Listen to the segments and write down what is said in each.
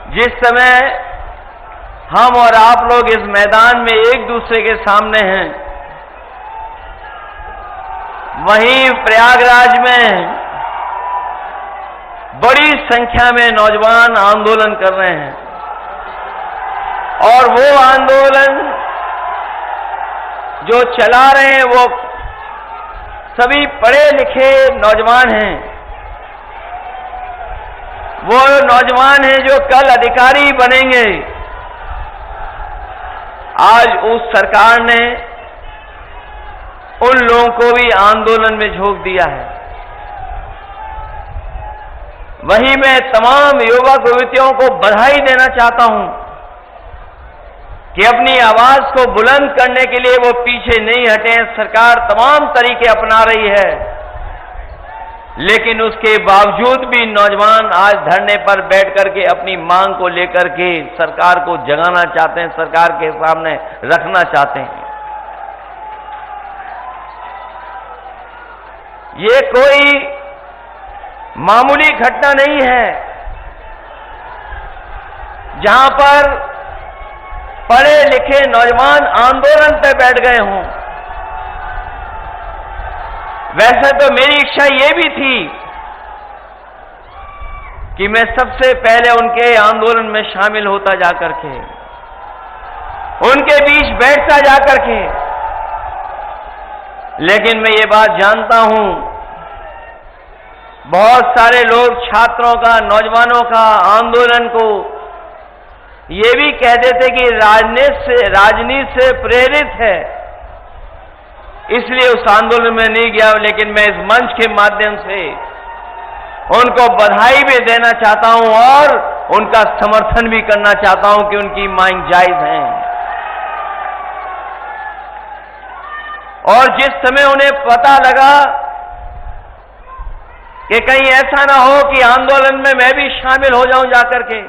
जिस समय हम और आप लोग इस मैदान में एक दूसरे के सामने हैं, वहीं प्रयागराज में बड़ी संख्या में नौजवान आंदोलन कर रहे हैं और वो आंदोलन जो चला रहे हैं वो सभी पढ़े लिखे नौजवान हैं। वो नौजवान हैं जो कल अधिकारी बनेंगे। आज उस सरकार ने उन लोगों को भी आंदोलन में झोंक दिया है। वहीं मैं तमाम युवक युवतियों को बधाई देना चाहता हूं कि अपनी आवाज को बुलंद करने के लिए वो पीछे नहीं हटे। सरकार तमाम तरीके अपना रही है, लेकिन उसके बावजूद भी नौजवान आज धरने पर बैठ करके अपनी मांग को लेकर के सरकार को जगाना चाहते हैं, सरकार के सामने रखना चाहते हैं। ये कोई मामूली घटना नहीं है जहां पर पढ़े लिखे नौजवान आंदोलन पर बैठ गए हों। वैसे तो मेरी इच्छा ये भी थी कि मैं सबसे पहले उनके आंदोलन में शामिल होता जाकर के, उनके बीच बैठता जाकर के, लेकिन मैं ये बात जानता हूं बहुत सारे लोग छात्रों का, नौजवानों का आंदोलन को ये भी कहते थे कि राजनीति से प्रेरित है, इसलिए उस आंदोलन में नहीं गया। लेकिन मैं इस मंच के माध्यम से उनको बधाई भी देना चाहता हूं और उनका समर्थन भी करना चाहता हूं कि उनकी मांग जायज है। और जिस समय उन्हें पता लगा कि कहीं ऐसा ना हो कि आंदोलन में मैं भी शामिल हो जाऊं जाकर के,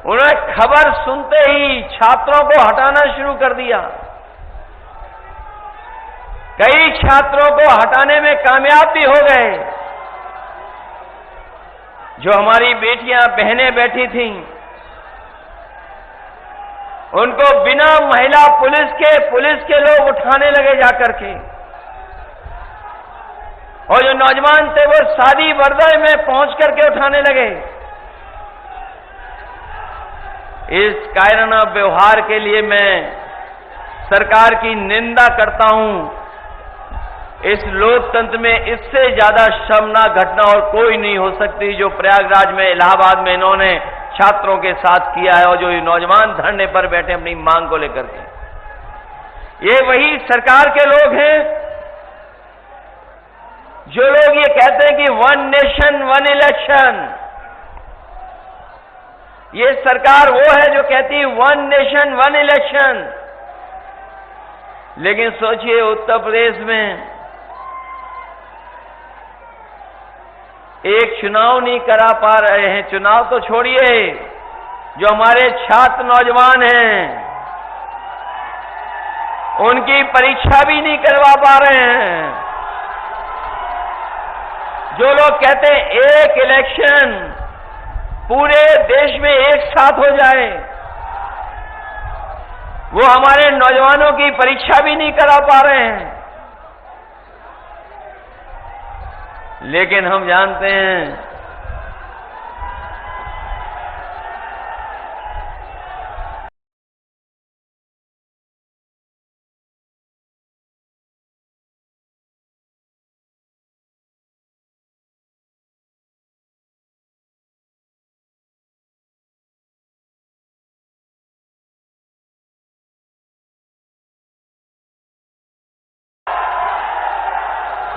उन्होंने खबर सुनते ही छात्रों को हटाना शुरू कर दिया। कई छात्रों को हटाने में कामयाब भी हो गए। जो हमारी बेटियां बहनें बैठी थीं, उनको बिना महिला पुलिस के लोग उठाने लगे जाकर के, और जो नौजवान थे वो शादी वर्दी में पहुंच करके उठाने लगे। इस कायराना व्यवहार के लिए मैं सरकार की निंदा करता हूं। इस लोकतंत्र में इससे ज्यादा शर्मनाक घटना और कोई नहीं हो सकती जो प्रयागराज में, इलाहाबाद में इन्होंने छात्रों के साथ किया है, और जो ये नौजवान धरने पर बैठे अपनी मांग को लेकर के। ये वही सरकार के लोग हैं जो लोग ये कहते हैं कि 1 नेशन 1 इलेक्शन। ये सरकार वो है जो कहती है 1 नेशन 1 इलेक्शन। लेकिन सोचिए उत्तर प्रदेश में एक चुनाव नहीं करा पा रहे हैं। चुनाव तो छोड़िए, जो हमारे छात्र नौजवान हैं उनकी परीक्षा भी नहीं करवा पा रहे हैं। जो लोग कहते हैं एक इलेक्शन पूरे देश में एक साथ हो जाए, वो हमारे नौजवानों की परीक्षा भी नहीं करा पा रहे हैं। लेकिन हम जानते हैं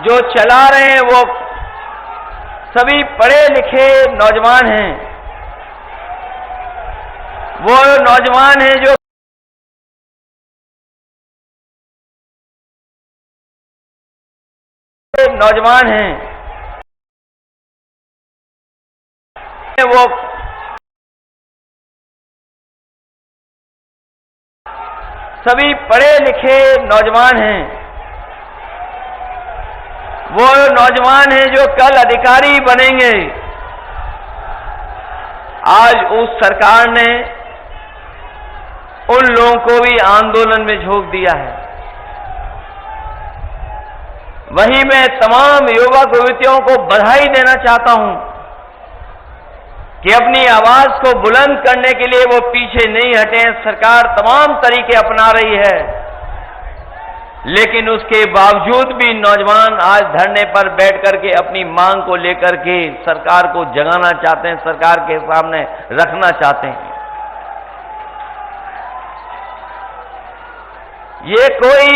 जो चला रहे हैं वो सभी पढ़े लिखे नौजवान हैं। वो नौजवान हैं जो नौजवान हैं, वो सभी पढ़े लिखे नौजवान हैं। वो नौजवान हैं जो कल अधिकारी बनेंगे। आज उस सरकार ने उन लोगों को भी आंदोलन में झोंक दिया है। वहीं मैं तमाम युवक युवतियों को बधाई देना चाहता हूं कि अपनी आवाज को बुलंद करने के लिए वो पीछे नहीं हटे। सरकार तमाम तरीके अपना रही है, लेकिन उसके बावजूद भी नौजवान आज धरने पर बैठ करके अपनी मांग को लेकर के सरकार को जगाना चाहते हैं, सरकार के सामने रखना चाहते हैं। ये कोई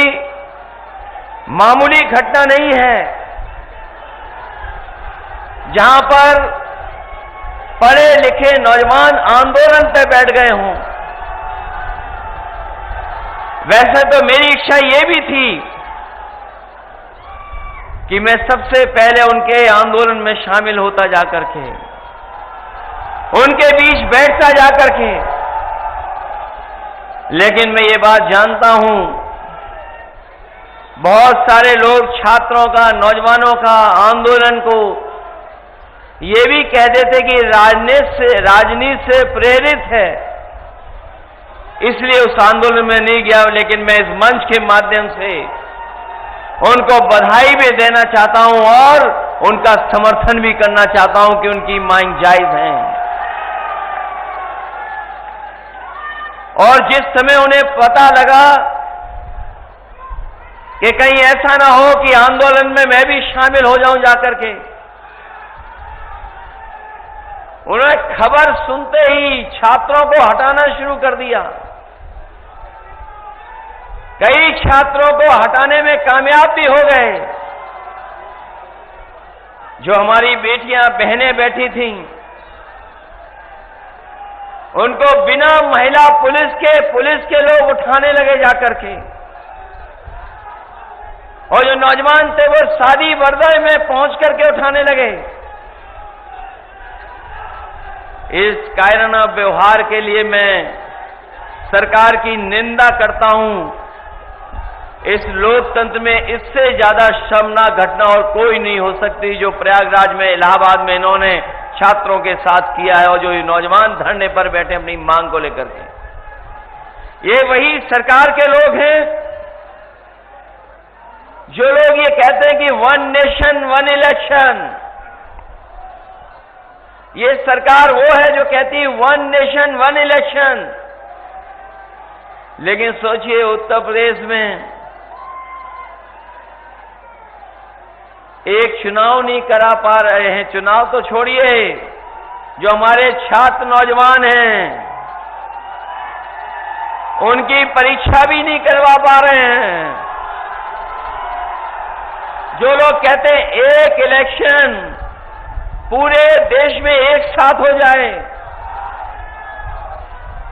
मामूली घटना नहीं है जहां पर पढ़े लिखे नौजवान आंदोलन पर बैठ गए हों। वैसे तो मेरी इच्छा ये भी थी कि मैं सबसे पहले उनके आंदोलन में शामिल होता जाकर के, उनके बीच बैठता जाकर के, लेकिन मैं ये बात जानता हूं बहुत सारे लोग छात्रों का, नौजवानों का आंदोलन को ये भी कहते थे कि राजनीति से प्रेरित है, इसलिए उस आंदोलन में नहीं गया। लेकिन मैं इस मंच के माध्यम से उनको बधाई भी देना चाहता हूं और उनका समर्थन भी करना चाहता हूं कि उनकी मांग जायज है। और जिस समय उन्हें पता लगा कि कहीं ऐसा ना हो कि आंदोलन में मैं भी शामिल हो जाऊं जाकर के, उन्होंने खबर सुनते ही छात्रों को हटाना शुरू कर दिया। कई छात्रों को हटाने में कामयाब भी हो गए। जो हमारी बेटियां बहनें बैठी थीं, उनको बिना महिला पुलिस के लोग उठाने लगे जाकर के, और जो नौजवान थे वो शादी वर्दी में पहुंच करके उठाने लगे। इस कायराना व्यवहार के लिए मैं सरकार की निंदा करता हूं। इस लोकतंत्र में इससे ज्यादा शर्मनाक घटना और कोई नहीं हो सकती जो प्रयागराज में, इलाहाबाद में इन्होंने छात्रों के साथ किया है, और जो नौजवान धरने पर बैठे अपनी मांग को लेकर के। ये वही सरकार के लोग हैं जो लोग ये कहते हैं कि 1 नेशन 1 इलेक्शन। ये सरकार वो है जो कहती है 1 नेशन 1 इलेक्शन। लेकिन सोचिए उत्तर प्रदेश में एक चुनाव नहीं करा पा रहे हैं। चुनाव तो छोड़िए, जो हमारे छात्र नौजवान हैं उनकी परीक्षा भी नहीं करवा पा रहे हैं। जो लोग कहते हैं एक इलेक्शन पूरे देश में एक साथ हो जाए,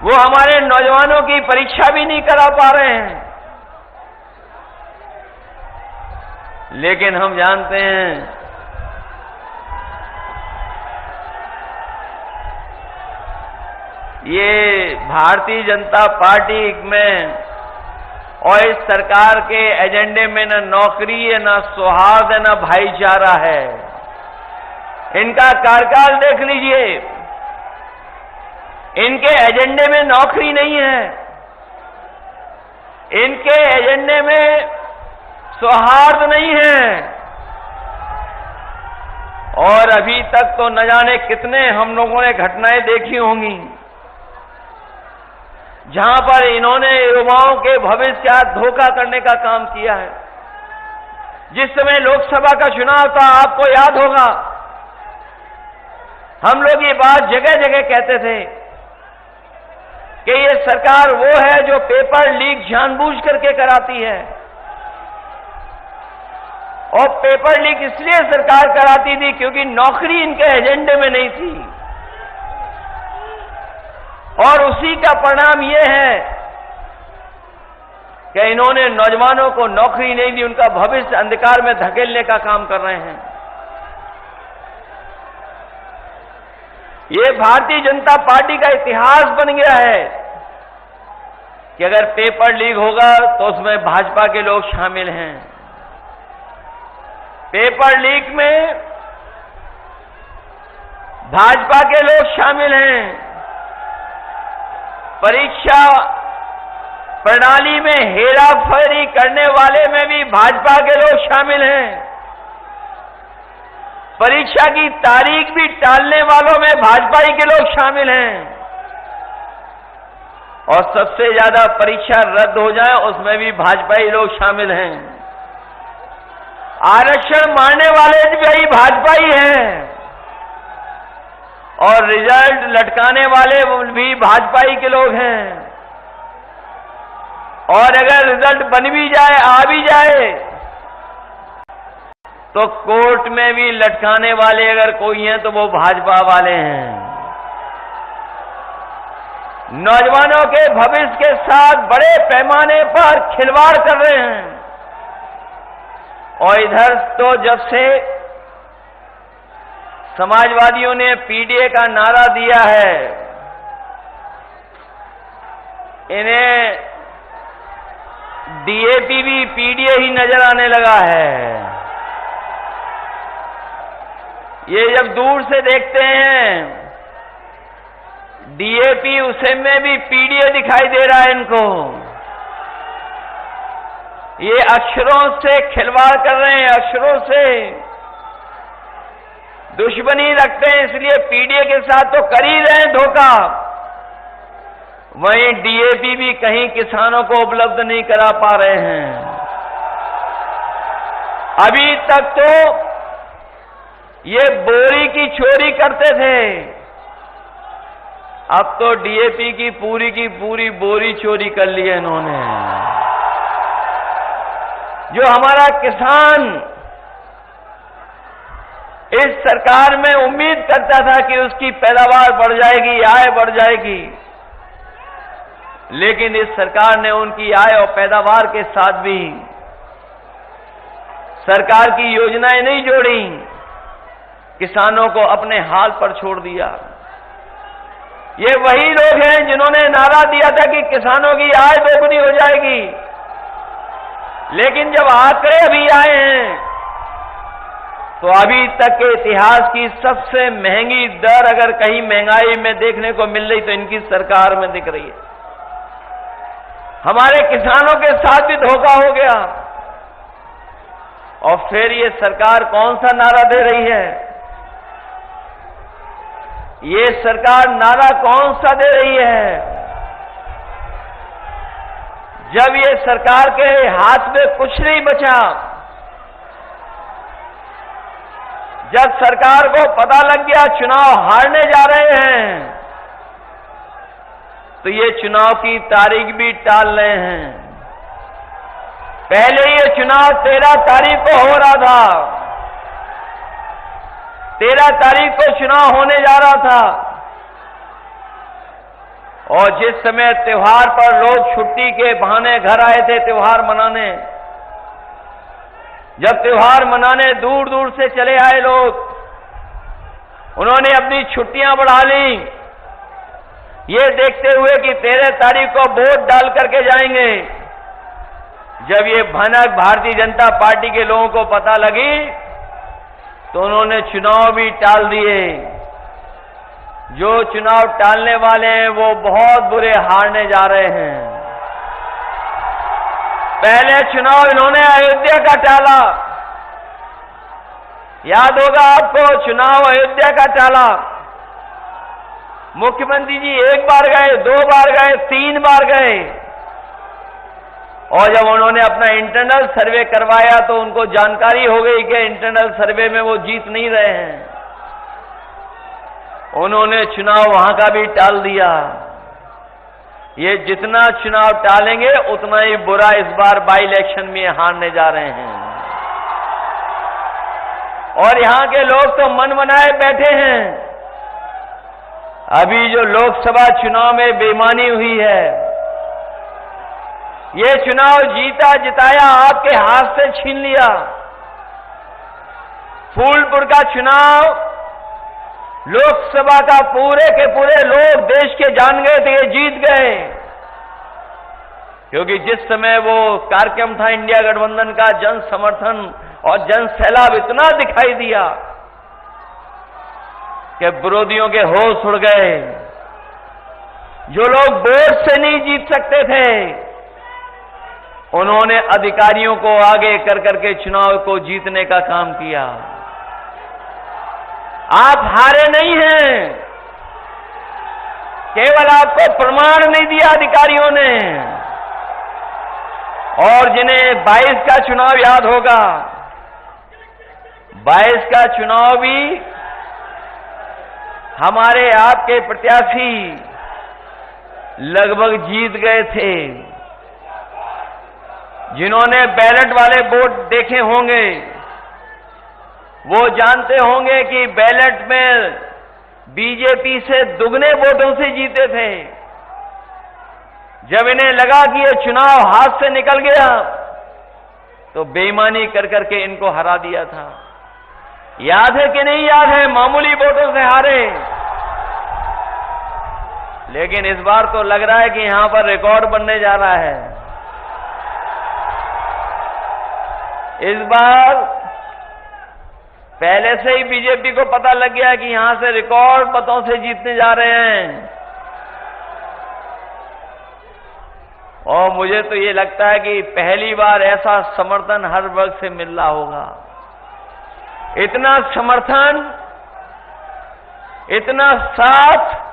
वो हमारे नौजवानों की परीक्षा भी नहीं करा पा रहे हैं। लेकिन हम जानते हैं ये भारतीय जनता पार्टी में और इस सरकार के एजेंडे में न नौकरी है, न सौहार्द है, न भाईचारा है। इनका कार्यकाल देख लीजिए, इनके एजेंडे में नौकरी नहीं है, इनके एजेंडे में सौहार्द नहीं है। और अभी तक तो न जाने कितने हम लोगों ने घटनाएं देखी होंगी जहां पर इन्होंने युवाओं के भविष्य का धोखा करने का काम किया है। जिस समय लोकसभा का चुनाव था, आपको याद होगा, हम लोग ये बात जगह जगह कहते थे कि ये सरकार वो है जो पेपर लीक जानबूझ करके कराती है। और पेपर लीक इसलिए सरकार कराती थी क्योंकि नौकरी इनके एजेंडे में नहीं थी। और उसी का परिणाम यह है कि इन्होंने नौजवानों को नौकरी नहीं दी, उनका भविष्य अंधकार में धकेलने का काम कर रहे हैं। ये भारतीय जनता पार्टी का इतिहास बन गया है कि अगर पेपर लीक होगा तो उसमें भाजपा के लोग शामिल हैं। पेपर लीक में भाजपा के लोग शामिल हैं। परीक्षा प्रणाली में हेराफेरी करने वाले में भी भाजपा के लोग शामिल हैं। परीक्षा की तारीख भी टालने वालों में भाजपा ही के लोग शामिल हैं। और सबसे ज्यादा परीक्षा रद्द हो जाए उसमें भी भाजपा ही लोग शामिल हैं। आरक्षण मारने वाले भी भाजपा ही हैं और रिजल्ट लटकाने वाले भी भाजपा ही के लोग हैं। और अगर रिजल्ट बन भी जाए, आ भी जाए, तो कोर्ट में भी लटकाने वाले अगर कोई हैं तो वो भाजपा वाले हैं। नौजवानों के भविष्य के साथ बड़े पैमाने पर खिलवाड़ कर रहे हैं। और इधर तो जब से समाजवादियों ने पीडीए का नारा दिया है, इन्हें डीएपी भी पीडीए ही नजर आने लगा है। ये जब दूर से देखते हैं डीएपी, उसे में भी पीडीए दिखाई दे रहा है इनको। ये अक्षरों से खिलवाड़ कर रहे हैं, अक्षरों से दुश्मनी रखते हैं, इसलिए पीडीए के साथ तो कर ही रहे हैं धोखा। वहीं डीएपी भी कहीं किसानों को उपलब्ध नहीं करा पा रहे हैं। अभी तक तो ये बोरी की चोरी करते थे, अब तो डीएपी की पूरी बोरी चोरी कर ली है इन्होंने। जो हमारा किसान इस सरकार में उम्मीद करता था कि उसकी पैदावार बढ़ जाएगी, आय बढ़ जाएगी, लेकिन इस सरकार ने उनकी आय और पैदावार के साथ भी सरकार की योजनाएं नहीं जोड़ी, किसानों को अपने हाल पर छोड़ दिया। ये वही लोग हैं जिन्होंने नारा दिया था कि किसानों की आय दोगुनी हो जाएगी, लेकिन जब आंकड़े अभी आए हैं तो अभी तक के इतिहास की सबसे महंगी दर अगर कहीं महंगाई में देखने को मिल रही तो इनकी सरकार में दिख रही है। हमारे किसानों के साथ भी धोखा हो गया। और फिर ये सरकार कौन सा नारा दे रही है? ये सरकार नारा कौन सा दे रही है? जब ये सरकार के हाथ में कुछ नहीं बचा, जब सरकार को पता लग गया चुनाव हारने जा रहे हैं, तो ये चुनाव की तारीख भी टाल रहे हैं। पहले ये चुनाव 13 तारीख को हो रहा था, 13 तारीख को चुनाव होने जा रहा था। और जिस समय त्योहार पर लोग छुट्टी के बहाने घर आए थे त्योहार मनाने, जब त्योहार मनाने दूर दूर से चले आए लोग, उन्होंने अपनी छुट्टियां बढ़ा ली, ये देखते हुए कि 13 तारीख को वोट डाल करके जाएंगे। जब ये भनक भारतीय जनता पार्टी के लोगों को पता लगी तो उन्होंने चुनाव भी टाल दिए। जो चुनाव टालने वाले हैं वो बहुत बुरे हारने जा रहे हैं। पहले चुनाव इन्होंने अयोध्या का टाला, याद होगा आपको, चुनाव अयोध्या का टाला। मुख्यमंत्री जी 1 बार गए, 2 बार गए, 3 बार गए, और जब उन्होंने अपना इंटरनल सर्वे करवाया तो उनको जानकारी हो गई कि इंटरनल सर्वे में वो जीत नहीं रहे हैं। उन्होंने चुनाव वहां का भी टाल दिया। ये जितना चुनाव टालेंगे उतना ही बुरा इस बार बाई इलेक्शन में हारने जा रहे हैं। और यहां के लोग तो मन बनाए बैठे हैं। अभी जो लोकसभा चुनाव में बेईमानी हुई है, ये चुनाव जीता जिताया आपके हाथ से छीन लिया। फूलपुर का चुनाव लोकसभा का पूरे के पूरे लोग देश के जान गए थे ये जीत गए, क्योंकि जिस समय वो कार्यक्रम था इंडिया गठबंधन का, जन समर्थन और जन सैलाब इतना दिखाई दिया कि विरोधियों के होश उड़ गए। जो लोग वोट से नहीं जीत सकते थे, उन्होंने अधिकारियों को आगे कर करके चुनाव को जीतने का काम किया। आप हारे नहीं हैं, केवल आपको प्रमाण नहीं दिया अधिकारियों ने। और जिन्हें 22 का चुनाव याद होगा, 22 का चुनाव भी हमारे आपके प्रत्याशी लगभग जीत गए थे। जिन्होंने बैलेट वाले वोट देखे होंगे, वो जानते होंगे कि बैलेट में बीजेपी से दुगने वोटों से जीते थे। जब इन्हें लगा कि ये चुनाव हाथ से निकल गया, तो बेईमानी कर करके इनको हरा दिया था। याद है कि नहीं याद है? मामूली वोटों से हारे। लेकिन इस बार तो लग रहा है कि यहां पर रिकॉर्ड बनने जा रहा है। इस बार पहले से ही बीजेपी को पता लग गया कि यहां से रिकॉर्ड मतों से जीतने जा रहे हैं। और मुझे तो ये लगता है कि पहली बार ऐसा समर्थन हर वर्ग से मिल रहा होगा। इतना समर्थन, इतना साथ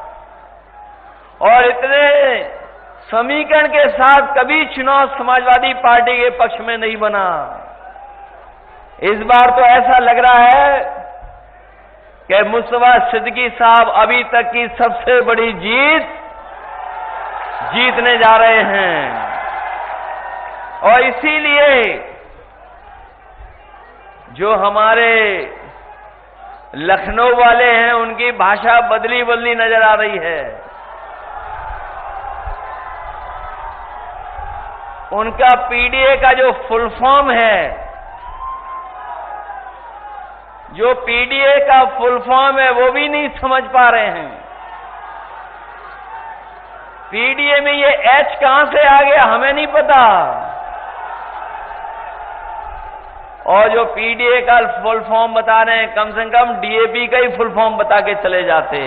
और इतने समीकरण के साथ कभी चुनाव समाजवादी पार्टी के पक्ष में नहीं बना। इस बार तो ऐसा लग रहा है कि मुस्तफा सिद्दीकी साहब अभी तक की सबसे बड़ी जीत जीतने जा रहे हैं। और इसीलिए जो हमारे लखनऊ वाले हैं, उनकी भाषा बदली बदली नजर आ रही है। उनका पीडीए का जो फुल फॉर्म है, जो पीडीए का फुल फॉर्म है, वो भी नहीं समझ पा रहे हैं। पीडीए में ये एच कहां से आ गया हमें नहीं पता। और जो पीडीए का फुल फॉर्म बता रहे हैं, कम से कम डीएपी का ही फुल फॉर्म बता के चले जाते।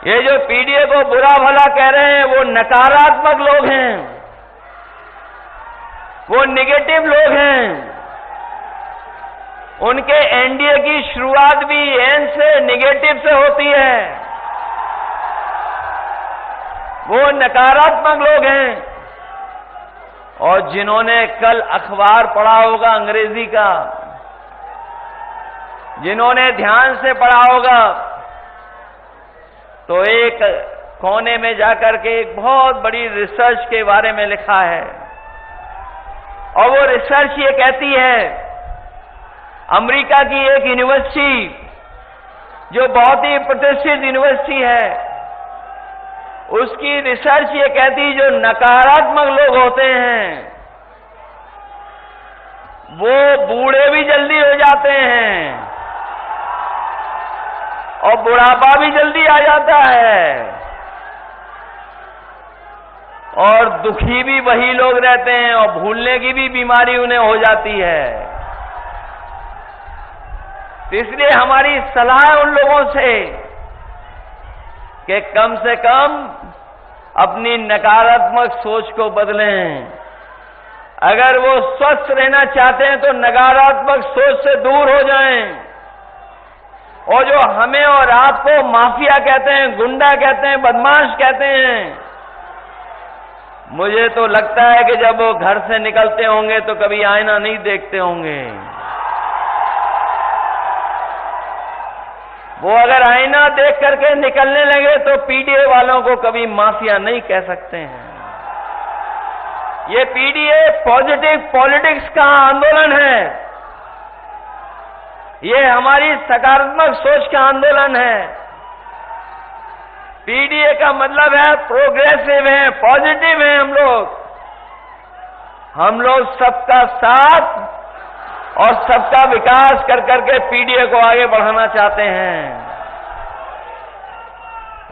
ये जो पीडीए को बुरा भला कह रहे हैं, वो नकारात्मक लोग हैं, वो नेगेटिव लोग हैं। उनके एनडीए की शुरुआत भी एन से नेगेटिव से होती है। वो नकारात्मक लोग हैं। और जिन्होंने कल अखबार पढ़ा होगा अंग्रेजी का, जिन्होंने ध्यान से पढ़ा होगा, तो एक कोने में जाकर के एक बहुत बड़ी रिसर्च के बारे में लिखा है। और वो रिसर्च ये कहती है, अमेरिका की एक यूनिवर्सिटी जो बहुत ही प्रतिष्ठित यूनिवर्सिटी है, उसकी रिसर्च ये कहती है जो नकारात्मक लोग होते हैं, वो बूढ़े भी जल्दी हो जाते हैं और बुढ़ापा भी जल्दी आ जाता है। और दुखी भी वही लोग रहते हैं और भूलने की भी बीमारी उन्हें हो जाती है। तो इसलिए हमारी सलाह उन लोगों से कि कम से कम अपनी नकारात्मक सोच को बदलें। अगर वो स्वस्थ रहना चाहते हैं तो नकारात्मक सोच से दूर हो जाएं। और जो हमें और आपको माफिया कहते हैं, गुंडा कहते हैं, बदमाश कहते हैं, मुझे तो लगता है कि जब वो घर से निकलते होंगे तो कभी आईना नहीं देखते होंगे। वो अगर आईना देख करके निकलने लगे तो पीडीए वालों को कभी माफिया नहीं कह सकते हैं। ये पीडीए पॉजिटिव पॉलिटिक्स का आंदोलन है। ये हमारी सकारात्मक सोच का आंदोलन है। पीडीए का मतलब है प्रोग्रेसिव है, पॉजिटिव है। हम लोग सबका साथ और सबका विकास कर करके पीडीए को आगे बढ़ाना चाहते हैं।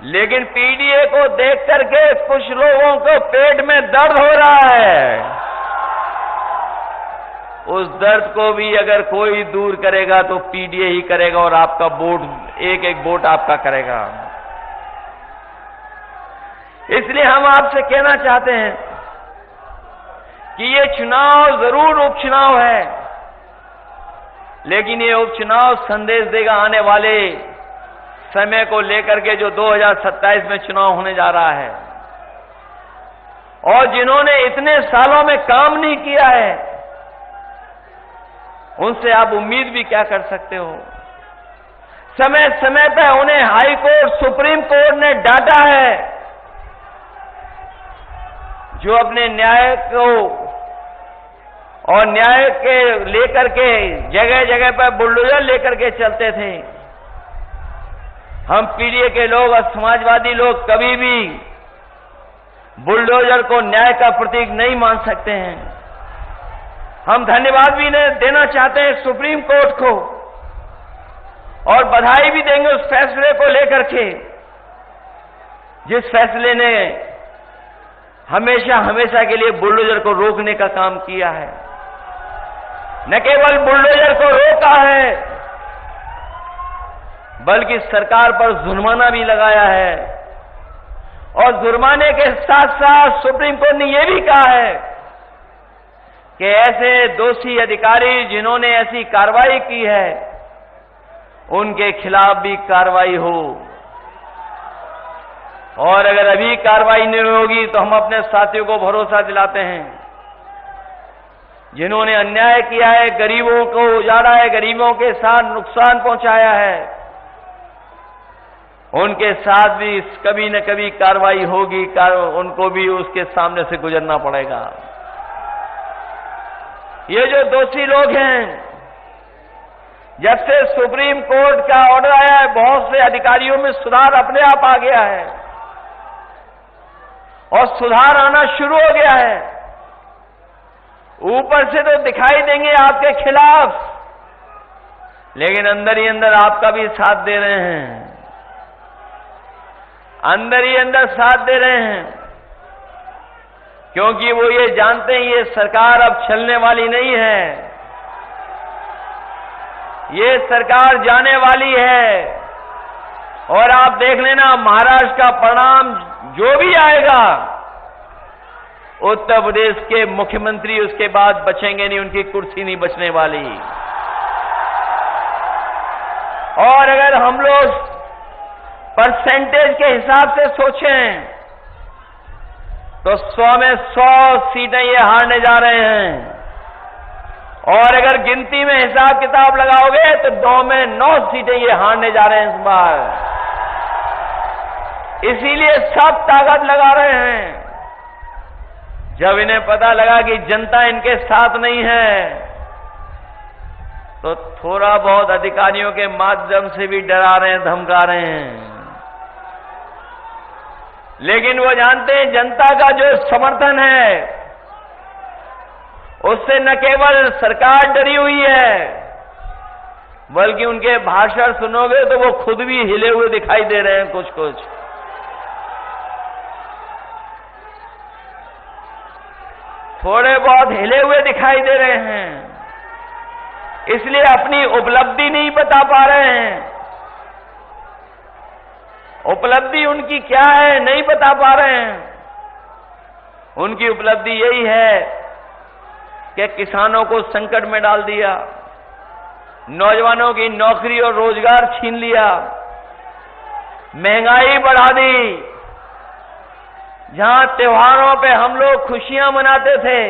लेकिन पीडीए को देख करके कुछ लोगों को पेट में दर्द हो रहा है। उस दर्द को भी अगर कोई दूर करेगा तो पीडीए ही करेगा और आपका वोट एक एक वोट आपका करेगा। इसलिए हम आपसे कहना चाहते हैं कि ये चुनाव जरूर उपचुनाव है, लेकिन ये उपचुनाव संदेश देगा आने वाले समय को लेकर के जो 2027 में चुनाव होने जा रहा है। और जिन्होंने इतने सालों में काम नहीं किया है, उनसे आप उम्मीद भी क्या कर सकते हो। समय समय पर उन्हें हाई कोर्ट, सुप्रीम कोर्ट ने डांटा है, जो अपने न्याय को और न्याय के लेकर के जगह जगह पर बुलडोजर लेकर के चलते थे। हम पीडीए के लोग और समाजवादी लोग कभी भी बुलडोजर को न्याय का प्रतीक नहीं मान सकते हैं। हम धन्यवाद भी देना चाहते हैं सुप्रीम कोर्ट को और बधाई भी देंगे उस फैसले को लेकर के, जिस फैसले ने हमेशा हमेशा के लिए बुलडोजर को रोकने का काम किया है। न केवल बुलडोजर को रोका है, बल्कि सरकार पर जुर्माना भी लगाया है। और जुर्माने के साथ साथ सुप्रीम कोर्ट ने यह भी कहा है कि ऐसे दोषी अधिकारी जिन्होंने ऐसी कार्रवाई की है, उनके खिलाफ भी कार्रवाई हो। और अगर अभी कार्रवाई नहीं होगी तो हम अपने साथियों को भरोसा दिलाते हैं, जिन्होंने अन्याय किया है, गरीबों को उजाड़ा है, गरीबों के साथ नुकसान पहुंचाया है, उनके साथ भी कभी न कभी कार्रवाई होगी, उनको भी उसके सामने से गुजरना पड़ेगा। ये जो दोषी लोग हैं, जब से सुप्रीम कोर्ट का ऑर्डर आया है, बहुत से अधिकारियों में सुधार अपने आप आ गया है और सुधार आना शुरू हो गया है। ऊपर से तो दिखाई देंगे आपके खिलाफ, लेकिन अंदर ही अंदर आपका भी साथ दे रहे हैं, अंदर ही अंदर साथ दे रहे हैं, क्योंकि वो ये जानते हैं ये सरकार अब चलने वाली नहीं है, ये सरकार जाने वाली है। और आप देख लेना महाराष्ट्र का परिणाम जो भी आएगा, उत्तर प्रदेश के मुख्यमंत्री उसके बाद बचेंगे नहीं, उनकी कुर्सी नहीं बचने वाली। और अगर हम लोग परसेंटेज के हिसाब से सोचें तो 100 में 100 सीटें ये हारने जा रहे हैं, और अगर गिनती में हिसाब किताब लगाओगे तो 9 में 9 सीटें ये हारने जा रहे हैं इस बार। इसीलिए सब ताकत लगा रहे हैं। जब इन्हें पता लगा कि जनता इनके साथ नहीं है, तो थोड़ा बहुत अधिकारियों के माध्यम से भी डरा रहे हैं, धमका रहे हैं। लेकिन वो जानते हैं जनता का जो समर्थन है, उससे न केवल सरकार डरी हुई है, बल्कि उनके भाषण सुनोगे तो वो खुद भी हिले हुए दिखाई दे रहे हैं कुछ कुछ। थोड़े बहुत हिले हुए दिखाई दे रहे हैं, इसलिए अपनी उपलब्धि नहीं बता पा रहे हैं। उपलब्धि उनकी क्या है नहीं बता पा रहे हैं। उनकी उपलब्धि यही है कि किसानों को संकट में डाल दिया, नौजवानों की नौकरी और रोजगार छीन लिया, महंगाई बढ़ा दी। जहां त्योहारों पे हम लोग खुशियां मनाते थे,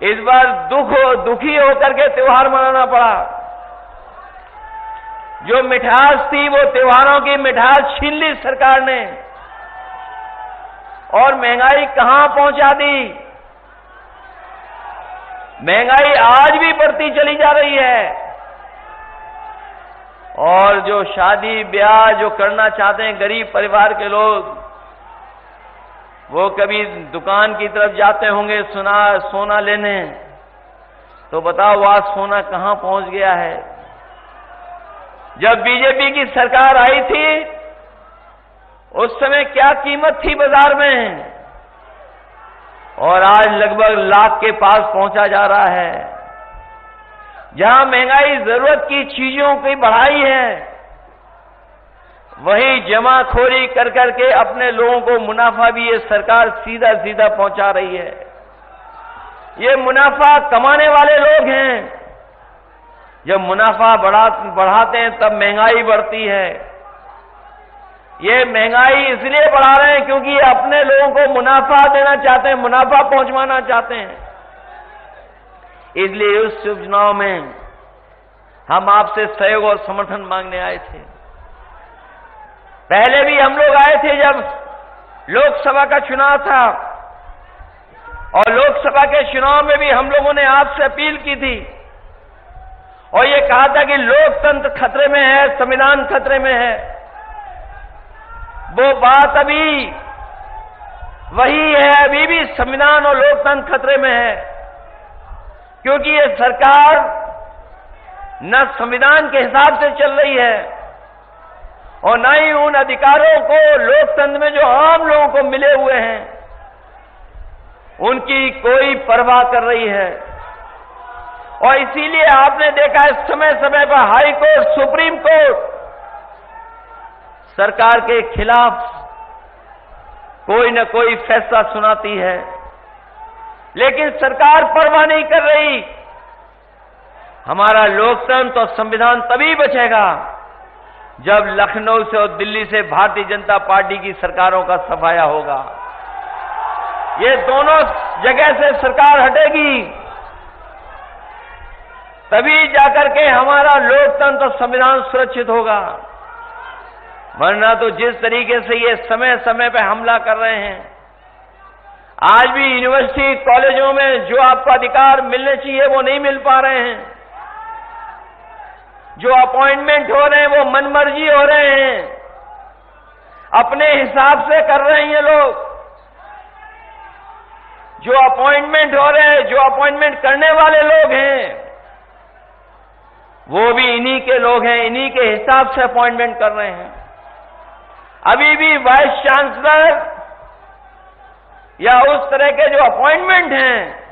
इस बार दुखी होकर के त्योहार मनाना पड़ा। जो मिठास थी वो त्योहारों की मिठास छीन ली सरकार ने, और महंगाई कहां पहुंचा दी। महंगाई आज भी बढ़ती चली जा रही है। और जो शादी ब्याह जो करना चाहते हैं गरीब परिवार के लोग, वो कभी दुकान की तरफ जाते होंगे सोना लेने, तो बताओ आज सोना कहां पहुंच गया है। जब बीजेपी की सरकार आई थी, उस समय क्या कीमत थी बाजार में, और आज लगभग लाख के पास पहुंचा जा रहा है। जहां महंगाई जरूरत की चीजों की बढ़ाई है, वही जमाखोरी कर करके अपने लोगों को मुनाफा भी ये सरकार सीधा सीधा पहुंचा रही है। ये मुनाफा कमाने वाले लोग हैं। जब मुनाफा बढ़ाते हैं तब महंगाई बढ़ती है। ये महंगाई इसलिए बढ़ा रहे हैं क्योंकि ये अपने लोगों को मुनाफा देना चाहते हैं, मुनाफा पहुंचवाना चाहते हैं। इसलिए उस शुभ चुनाव में हम आपसे सहयोग और समर्थन मांगने आए थे। पहले भी हम लोग आए थे जब लोकसभा का चुनाव था, और लोकसभा के चुनाव में भी हम लोगों ने आपसे अपील की थी और ये कहा था कि लोकतंत्र खतरे में है, संविधान खतरे में है। वो बात अभी वही है, अभी भी संविधान और लोकतंत्र खतरे में है, क्योंकि ये सरकार न संविधान के हिसाब से चल रही है और न ही उन अधिकारों को लोकतंत्र में जो आम लोगों को मिले हुए हैं उनकी कोई परवाह कर रही है। और इसीलिए आपने देखा है समय समय पर हाई कोर्ट, सुप्रीम कोर्ट सरकार के खिलाफ कोई न कोई फैसला सुनाती है, लेकिन सरकार परवाह नहीं कर रही। हमारा लोकतंत्र और संविधान तभी बचेगा जब लखनऊ से और दिल्ली से भारतीय जनता पार्टी की सरकारों का सफाया होगा। ये दोनों जगह से सरकार हटेगी, तभी जाकर के हमारा लोकतंत्र और संविधान सुरक्षित होगा। वरना तो जिस तरीके से ये समय समय पे हमला कर रहे हैं, आज भी यूनिवर्सिटी कॉलेजों में जो आपको अधिकार मिलने चाहिए वो नहीं मिल पा रहे हैं। जो अपॉइंटमेंट हो रहे हैं वो मनमर्जी हो रहे हैं, अपने हिसाब से कर रहे हैं ये लोग। जो अपॉइंटमेंट हो रहे हैं, जो अपॉइंटमेंट करने वाले लोग हैं, वो भी इन्हीं के लोग हैं, इन्हीं के हिसाब से अपॉइंटमेंट कर रहे हैं। अभी भी वाइस चांसलर या उस तरह के जो अपॉइंटमेंट हैं,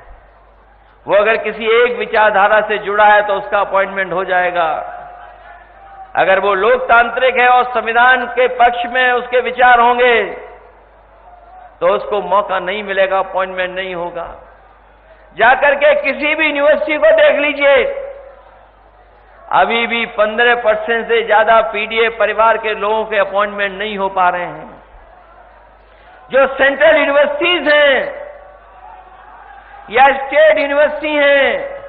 वो अगर किसी एक विचारधारा से जुड़ा है तो उसका अपॉइंटमेंट हो जाएगा। अगर वो लोकतांत्रिक है और संविधान के पक्ष में उसके विचार होंगे तो उसको मौका नहीं मिलेगा, अपॉइंटमेंट नहीं होगा। जाकर के किसी भी यूनिवर्सिटी को देख लीजिए, अभी भी 15% से ज्यादा पीडीए परिवार के लोगों के अपॉइंटमेंट नहीं हो पा रहे हैं। जो सेंट्रल यूनिवर्सिटीज हैं या स्टेट यूनिवर्सिटी हैं,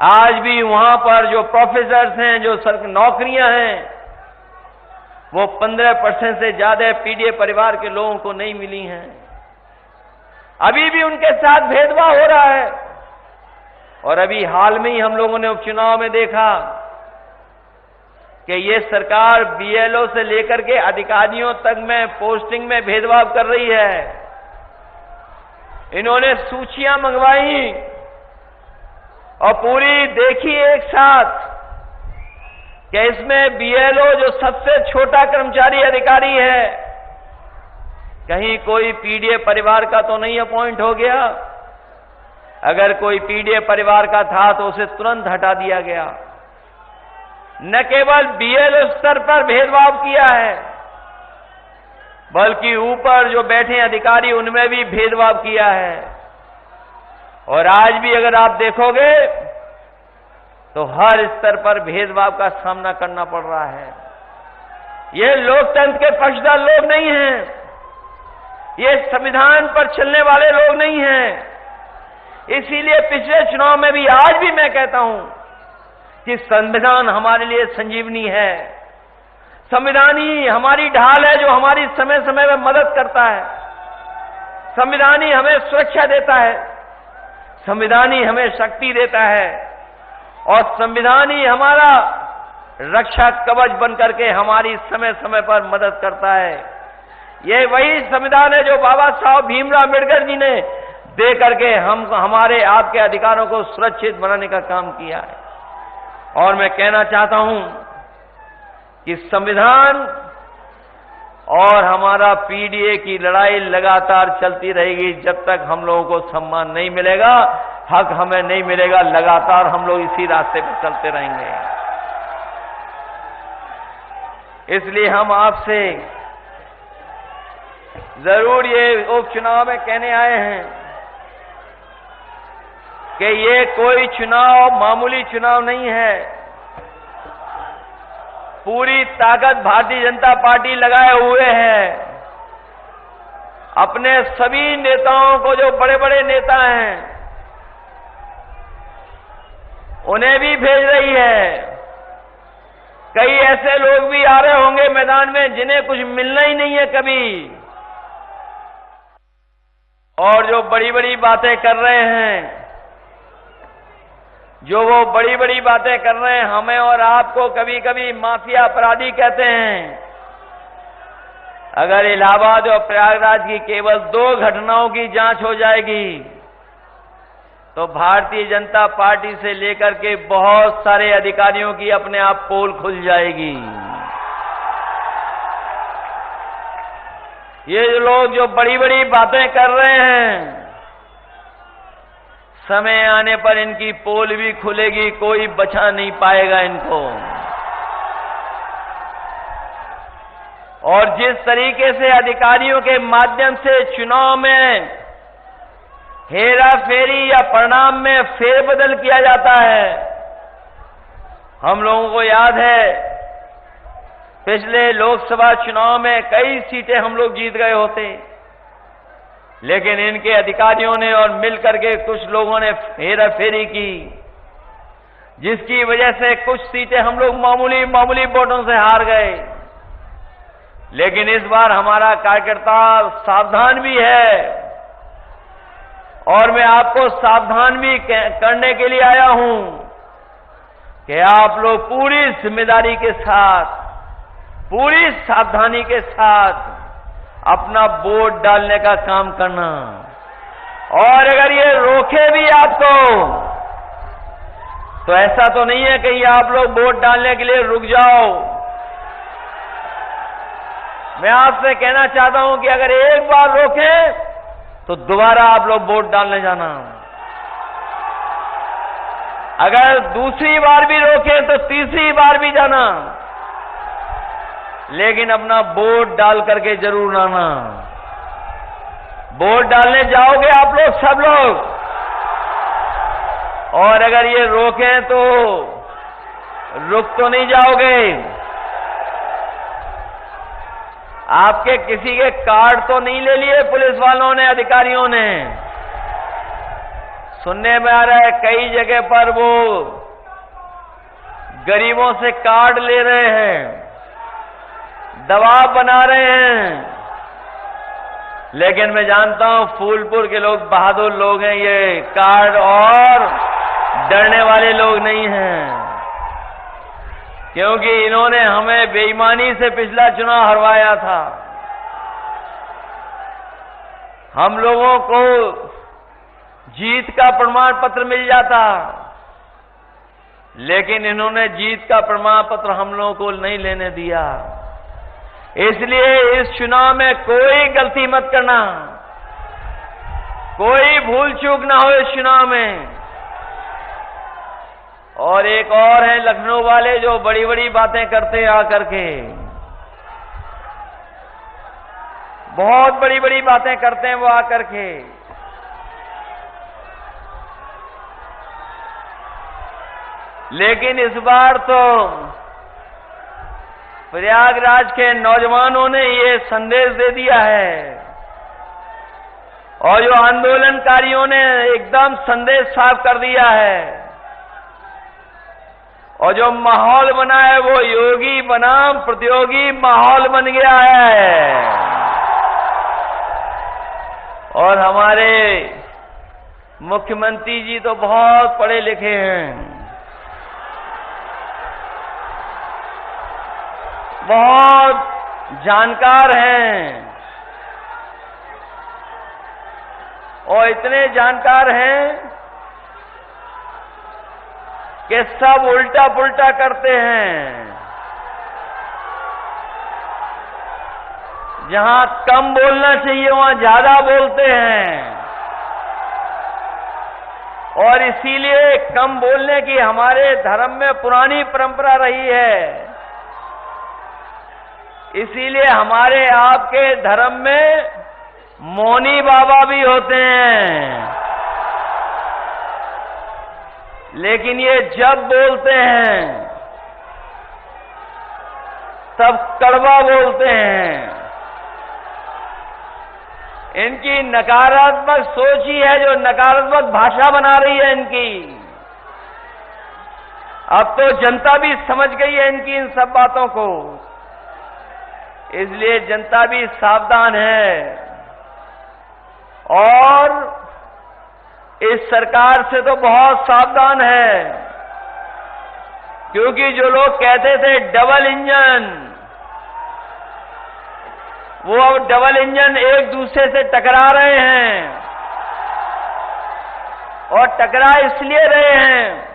आज भी वहां पर जो प्रोफेसर्स हैं, जो नौकरियां हैं, वो 15% से ज्यादा पीडीए परिवार के लोगों को नहीं मिली हैं। अभी भी उनके साथ भेदभाव हो रहा है। और अभी हाल में ही हम लोगों ने उपचुनाव में देखा कि ये सरकार बीएलओ से लेकर के अधिकारियों तक में पोस्टिंग में भेदभाव कर रही है। इन्होंने सूचियां मंगवाई और पूरी देखी एक साथ कि इसमें बीएलओ जो सबसे छोटा कर्मचारी अधिकारी है, कहीं कोई पीडीए परिवार का तो नहीं अपॉइंट हो गया। अगर कोई पीडीए परिवार का था तो उसे तुरंत हटा दिया गया। न केवल बीएलओ स्तर पर भेदभाव किया है, बल्कि ऊपर जो बैठे अधिकारी उनमें भी भेदभाव किया है। और आज भी अगर आप देखोगे तो हर स्तर पर भेदभाव का सामना करना पड़ रहा है। ये लोकतंत्र के पक्षधर लोग नहीं हैं, ये संविधान पर चलने वाले लोग नहीं हैं। इसीलिए पिछले चुनाव में भी, आज भी मैं कहता हूं कि संविधान हमारे लिए संजीवनी है। संविधान ही हमारी ढाल है जो हमारी समय समय में मदद करता है। संविधान ही हमें सुरक्षा देता है, संविधान ही हमें शक्ति देता है, और संविधान ही हमारा रक्षा कवच बनकर के हमारी समय समय पर मदद करता है। ये वही संविधान है जो बाबा साहब भीमराव अम्बेडकर जी ने दे करके हमारे आपके अधिकारों को सुरक्षित बनाने का काम किया है। और मैं कहना चाहता हूं कि संविधान और हमारा पीडीए की लड़ाई लगातार चलती रहेगी जब तक हम लोगों को सम्मान नहीं मिलेगा, हक हमें नहीं मिलेगा। लगातार हम लोग इसी रास्ते पर चलते रहेंगे। इसलिए हम आपसे जरूर ये उपचुनाव में कहने आए हैं कि ये कोई चुनाव मामूली चुनाव नहीं है। पूरी ताकत भारतीय जनता पार्टी लगाए हुए है। अपने सभी नेताओं को, जो बड़े बड़े नेता हैं, उन्हें भी भेज रही है। कई ऐसे लोग भी आ रहे होंगे मैदान में जिन्हें कुछ मिलना ही नहीं है कभी, और जो बड़ी बड़ी बातें कर रहे हैं, जो वो बड़ी बड़ी बातें कर रहे हैं, हमें और आपको कभी कभी माफिया अपराधी कहते हैं। अगर इलाहाबाद और प्रयागराज की केवल 2 घटनाओं की जांच हो जाएगी तो भारतीय जनता पार्टी से लेकर के बहुत सारे अधिकारियों की अपने आप पोल खुल जाएगी। ये लोग जो बड़ी बड़ी बातें कर रहे हैं, समय आने पर इनकी पोल भी खुलेगी, कोई बचा नहीं पाएगा इनको। और जिस तरीके से अधिकारियों के माध्यम से चुनाव में हेरा फेरी या परिणाम में फेरबदल किया जाता है, हम लोगों को याद है पिछले लोकसभा चुनाव में कई सीटें हम लोग जीत गए होते, लेकिन इनके अधिकारियों ने और मिलकर के कुछ लोगों ने हेरा फेरी की, जिसकी वजह से कुछ सीटें हम लोग मामूली वोटों से हार गए। लेकिन इस बार हमारा कार्यकर्ता सावधान भी है, और मैं आपको सावधान भी करने के लिए आया हूं कि आप लोग पूरी जिम्मेदारी के साथ, पूरी सावधानी के साथ अपना वोट डालने का काम करना। और अगर ये रोके भी आपको, तो ऐसा तो नहीं है कि आप लोग वोट डालने के लिए रुक जाओ। मैं आपसे कहना चाहता हूं कि अगर एक बार रोके तो दोबारा आप लोग वोट डालने जाना। अगर दूसरी बार भी रोके तो तीसरी बार भी जाना, लेकिन अपना वोट डाल करके जरूर आना। वोट डालने जाओगे आप लोग, सब लोग, और अगर ये रोकें तो रुक तो नहीं जाओगे। आपके किसी के कार्ड तो नहीं ले लिए पुलिस वालों ने, अधिकारियों ने? सुनने में आ रहा है कई जगह पर वो गरीबों से कार्ड ले रहे हैं, दबाव बना रहे हैं। लेकिन मैं जानता हूं फूलपुर के लोग बहादुर लोग हैं, ये कार्ड और डरने वाले लोग नहीं हैं, क्योंकि इन्होंने हमें बेईमानी से पिछला चुनाव हरवाया था। हम लोगों को जीत का प्रमाण पत्र मिल जाता, लेकिन इन्होंने जीत का प्रमाण पत्र हम लोगों को नहीं लेने दिया। इसलिए इस चुनाव में कोई गलती मत करना, कोई भूल चूक ना हो इस चुनाव में। और एक और है लखनऊ वाले जो बड़ी बड़ी बातें करते हैं आकर के, बहुत बड़ी बड़ी बातें करते हैं वो आकर के। लेकिन इस बार तो प्रयागराज के नौजवानों ने ये संदेश दे दिया है, और जो आंदोलनकारियों ने एकदम संदेश साफ कर दिया है, और जो माहौल बना है वो योगी बनाम प्रतियोगी माहौल बन गया है। और हमारे मुख्यमंत्री जी तो बहुत पढ़े लिखे हैं, बहुत जानकार हैं, और इतने जानकार हैं कि सब उल्टा पुल्टा करते हैं। जहां कम बोलना चाहिए वहां ज्यादा बोलते हैं, और इसीलिए कम बोलने की हमारे धर्म में पुरानी परंपरा रही है। इसीलिए हमारे आपके धर्म में मौनी बाबा भी होते हैं, लेकिन ये जब बोलते हैं तब कड़वा बोलते हैं। इनकी नकारात्मक सोच ही है जो नकारात्मक भाषा बना रही है इनकी। अब तो जनता भी समझ गई है इनकी इन सब बातों को, इसलिए जनता भी सावधान है। और इस सरकार से तो बहुत सावधान है, क्योंकि जो लोग कहते थे डबल इंजन, वो अब डबल इंजन एक दूसरे से टकरा रहे हैं, और टकरा इसलिए रहे हैं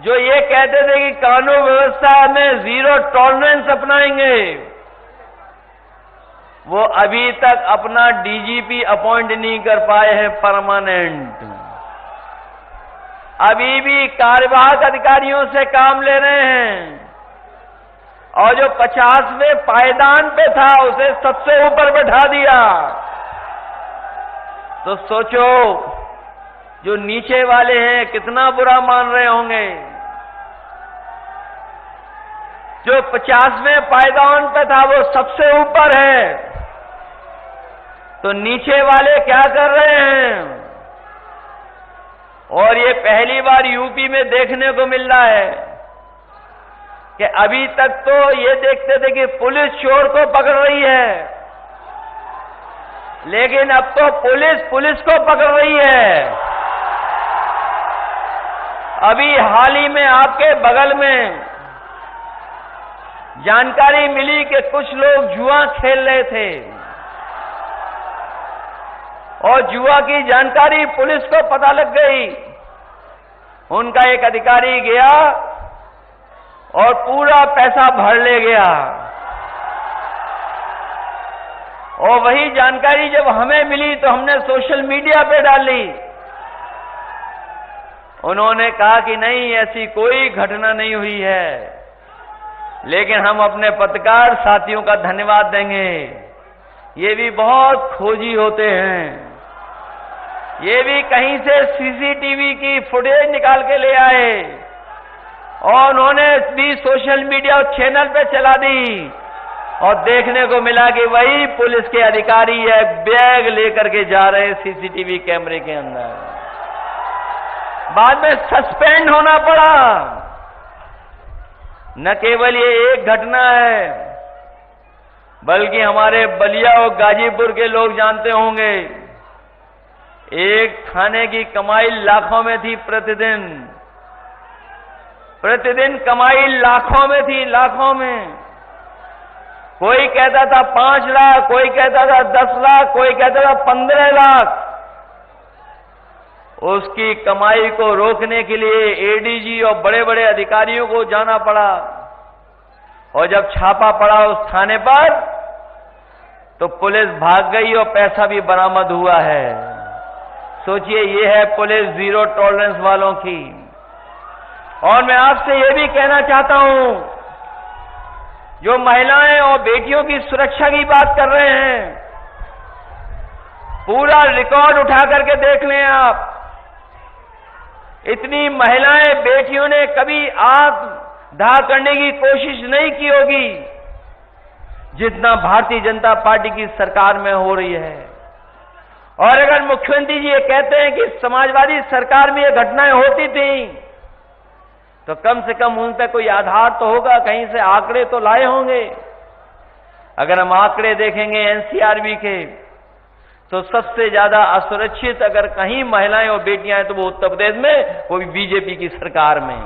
जो ये कहते थे कि कानून व्यवस्था में जीरो टॉलरेंस अपनाएंगे, वो अभी तक अपना डीजीपी अपॉइंट नहीं कर पाए हैं परमानेंट। अभी भी कार्यवाहक अधिकारियों से काम ले रहे हैं, और जो 50वें पायदान पे था उसे सबसे ऊपर बैठा दिया। तो सोचो जो नीचे वाले हैं कितना बुरा मान रहे होंगे। जो 50वें पायदान पे था वो सबसे ऊपर है, तो नीचे वाले क्या कर रहे हैं? और ये पहली बार यूपी में देखने को मिल रहा है कि अभी तक तो ये देखते थे कि पुलिस चोर को पकड़ रही है, लेकिन अब तो पुलिस को पकड़ रही है। अभी हाल ही में आपके बगल में जानकारी मिली कि कुछ लोग जुआ खेल रहे थे, और जुआ की जानकारी पुलिस को पता लग गई। उनका एक अधिकारी गया और पूरा पैसा भर ले गया, और वही जानकारी जब हमें मिली तो हमने सोशल मीडिया पे डाली। उन्होंने कहा कि नहीं, ऐसी कोई घटना नहीं हुई है, लेकिन हम अपने पत्रकार साथियों का धन्यवाद देंगे। ये भी बहुत खोजी होते हैं, ये भी कहीं से सीसीटीवी की फुटेज निकाल के ले आए, और उन्होंने भी सोशल मीडिया चैनल पे चला दी, और देखने को मिला कि वही पुलिस के अधिकारी है बैग लेकर के जा रहे हैं सीसीटीवी कैमरे के अंदर। बाद में सस्पेंड होना पड़ा। न केवल ये एक घटना है, बल्कि हमारे बलिया और गाजीपुर के लोग जानते होंगे, एक थाने की कमाई लाखों में थी प्रतिदिन कमाई लाखों में थी, लाखों में। कोई कहता था 5 लाख, कोई कहता था 10 लाख, कोई कहता था 15 लाख। उसकी कमाई को रोकने के लिए एडीजी और बड़े बड़े अधिकारियों को जाना पड़ा, और जब छापा पड़ा उस थाने पर तो पुलिस भाग गई और पैसा भी बरामद हुआ है। सोचिए, ये है पुलिस जीरो टॉलरेंस वालों की। और मैं आपसे ये भी कहना चाहता हूं, जो महिलाएं और बेटियों की सुरक्षा की बात कर रहे हैं, पूरा रिकॉर्ड उठा करके देख लें आप। इतनी महिलाएं बेटियों ने कभी आत्मदाह करने की कोशिश नहीं की होगी जितना भारतीय जनता पार्टी की सरकार में हो रही है। और अगर मुख्यमंत्री जी ये कहते हैं कि समाजवादी सरकार में ये घटनाएं होती थी, तो कम से कम उन पर कोई आधार तो होगा, कहीं से आंकड़े तो लाए होंगे। अगर हम आंकड़े देखेंगे एनसीआरबी के, तो सबसे ज्यादा असुरक्षित अगर कहीं महिलाएं और बेटियां हैं तो वो उत्तर प्रदेश में, वो भी बीजेपी की सरकार में।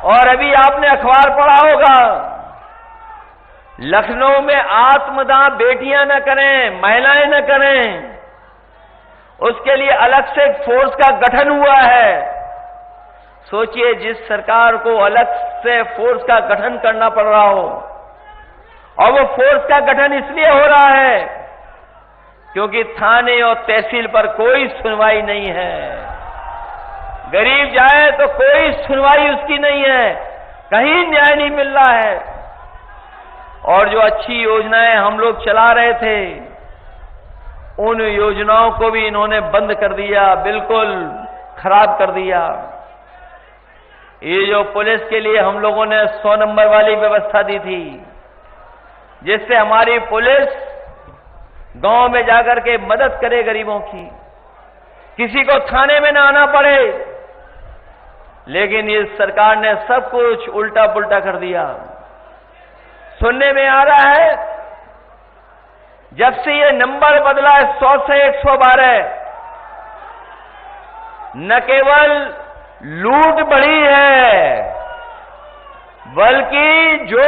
और अभी आपने अखबार पढ़ा होगा, लखनऊ में आत्मदाह बेटियां न करें, महिलाएं न करें, उसके लिए अलग से एक फोर्स का गठन हुआ है। सोचिए, जिस सरकार को अलग से फोर्स का गठन करना पड़ रहा हो, और वो फोर्स का गठन इसलिए हो रहा है क्योंकि थाने और तहसील पर कोई सुनवाई नहीं है। गरीब जाए तो कोई सुनवाई उसकी नहीं है, कहीं न्याय नहीं मिल रहा है। और जो अच्छी योजनाएं हम लोग चला रहे थे, उन योजनाओं को भी इन्होंने बंद कर दिया, बिल्कुल खराब कर दिया। ये जो पुलिस के लिए हम लोगों ने 100 नंबर वाली व्यवस्था दी थी, जिससे हमारी पुलिस गांव में जाकर के मदद करे गरीबों की, किसी को थाने में ना आना पड़े, लेकिन इस सरकार ने सब कुछ उल्टा पुल्टा कर दिया। सुनने में आ रहा है जब से ये नंबर बदला है 100 से 112, न केवल लूट बढ़ी है, बल्कि जो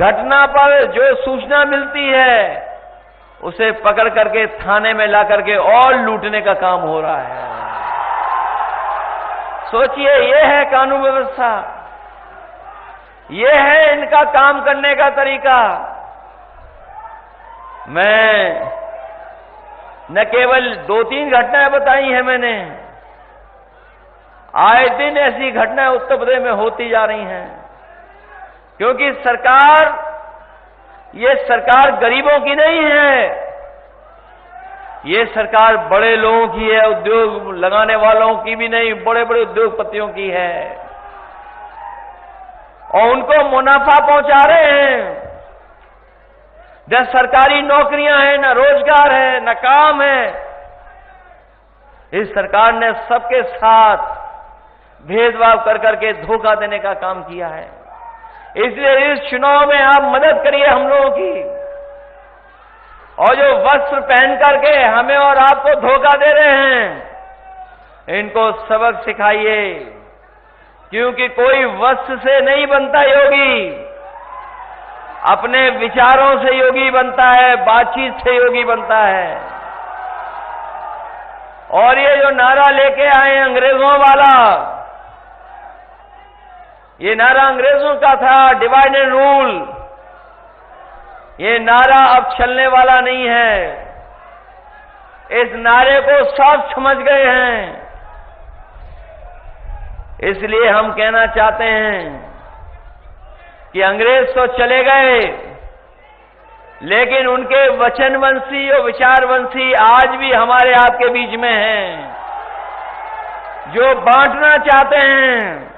घटना पर जो सूचना मिलती है उसे पकड़ करके थाने में ला करके और लूटने का काम हो रहा है। सोचिए, ये है कानून व्यवस्था, ये है इनका काम करने का तरीका। मैं न केवल 2-3 घटनाएं बताई हैं मैंने, आए दिन ऐसी घटनाएं उत्तर प्रदेश में होती जा रही हैं, क्योंकि ये सरकार गरीबों की नहीं है, ये सरकार बड़े लोगों की है, उद्योग लगाने वालों की भी नहीं, बड़े बड़े उद्योगपतियों की है, और उनको मुनाफा पहुंचा रहे हैं। न सरकारी नौकरियां हैं, न रोजगार है, न काम है। इस सरकार ने सबके साथ भेदभाव कर करके धोखा देने का काम किया है। इसलिए इस चुनाव में आप मदद करिए हम लोगों की, और जो वस्त्र पहन करके हमें और आपको धोखा दे रहे हैं, इनको सबक सिखाइए, क्योंकि कोई वस्त्र से नहीं बनता योगी, अपने विचारों से योगी बनता है, बातचीत से योगी बनता है। और ये जो नारा लेके आए अंग्रेजों वाला, ये नारा अंग्रेजों का था, डिवाइड एंड रूल, ये नारा अब चलने वाला नहीं है। इस नारे को सब समझ गए हैं। इसलिए हम कहना चाहते हैं कि अंग्रेज तो चले गए, लेकिन उनके वचनवंशी और विचारवंशी आज भी हमारे आपके बीच में हैं, जो बांटना चाहते हैं,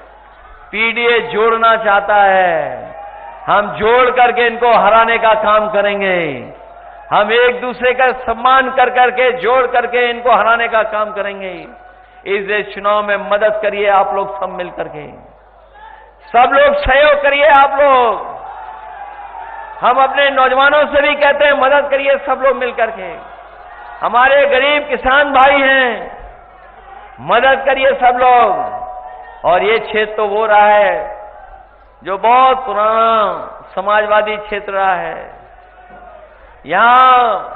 पीडीए जोड़ना चाहता है। हम जोड़ करके इनको हराने का काम करेंगे। हम एक दूसरे का सम्मान कर करके, जोड़ करके इनको हराने का काम करेंगे। इस चुनाव में मदद करिए आप लोग सब मिल करके, सब लोग सहयोग करिए आप लोग। हम अपने नौजवानों से भी कहते हैं मदद करिए सब लोग मिल करके। हमारे गरीब किसान भाई हैं, मदद करिए सब लोग। और ये क्षेत्र तो वो रहा है जो बहुत पुराना समाजवादी क्षेत्र रहा है। यहां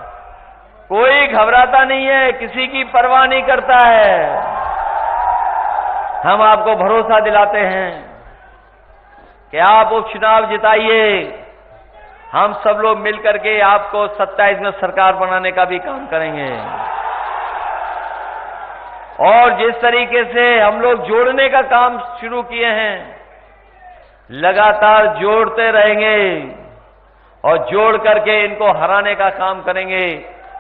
कोई घबराता नहीं है, किसी की परवाह नहीं करता है। हम आपको भरोसा दिलाते हैं कि आप उपचुनाव जिताइए। हम सब लोग मिलकर के आपको 27 में सरकार बनाने का भी काम करेंगे। और जिस तरीके से हम लोग जोड़ने का काम शुरू किए हैं, लगातार जोड़ते रहेंगे और जोड़ करके इनको हराने का काम करेंगे।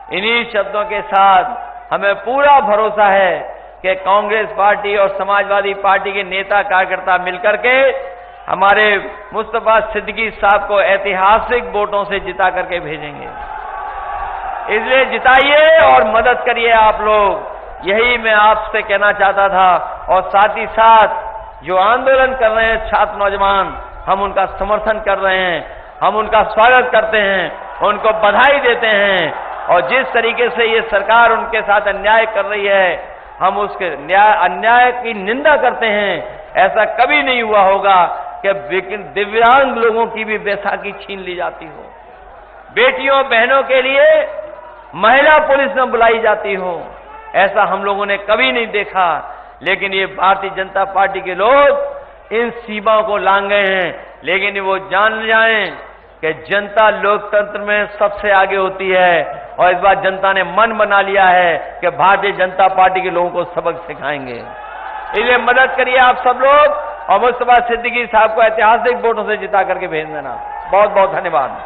इन्हीं शब्दों के साथ हमें पूरा भरोसा है कि कांग्रेस पार्टी और समाजवादी पार्टी के नेता कार्यकर्ता मिलकर के हमारे मुस्तफा सिद्दीकी साहब को ऐतिहासिक वोटों से जिता करके भेजेंगे। इसलिए जिताइए और मदद करिए आप लोग। यही मैं आपसे कहना चाहता था। और साथ ही साथ जो आंदोलन कर रहे हैं छात्र नौजवान, हम उनका समर्थन कर रहे हैं, हम उनका स्वागत करते हैं, उनको बधाई देते हैं। और जिस तरीके से ये सरकार उनके साथ अन्याय कर रही है, हम उसके अन्याय की निंदा करते हैं। ऐसा कभी नहीं हुआ होगा कि दिव्यांग लोगों की भी बैसाखी छीन ली जाती हो, बेटियों बहनों के लिए महिला पुलिस न बुलाई जाती हो। ऐसा हम लोगों ने कभी नहीं देखा। लेकिन ये भारतीय जनता पार्टी के लोग इन सीमाओं को लांघ गए हैं। लेकिन वो जान जाएं कि जनता लोकतंत्र में सबसे आगे होती है और इस बार जनता ने मन बना लिया है कि भारतीय जनता पार्टी के लोगों को सबक सिखाएंगे। इसलिए मदद करिए आप सब लोग और मुस्तफा सिद्दीकी साहब को ऐतिहासिक वोटों से जिता करके भेज देना। बहुत बहुत धन्यवाद।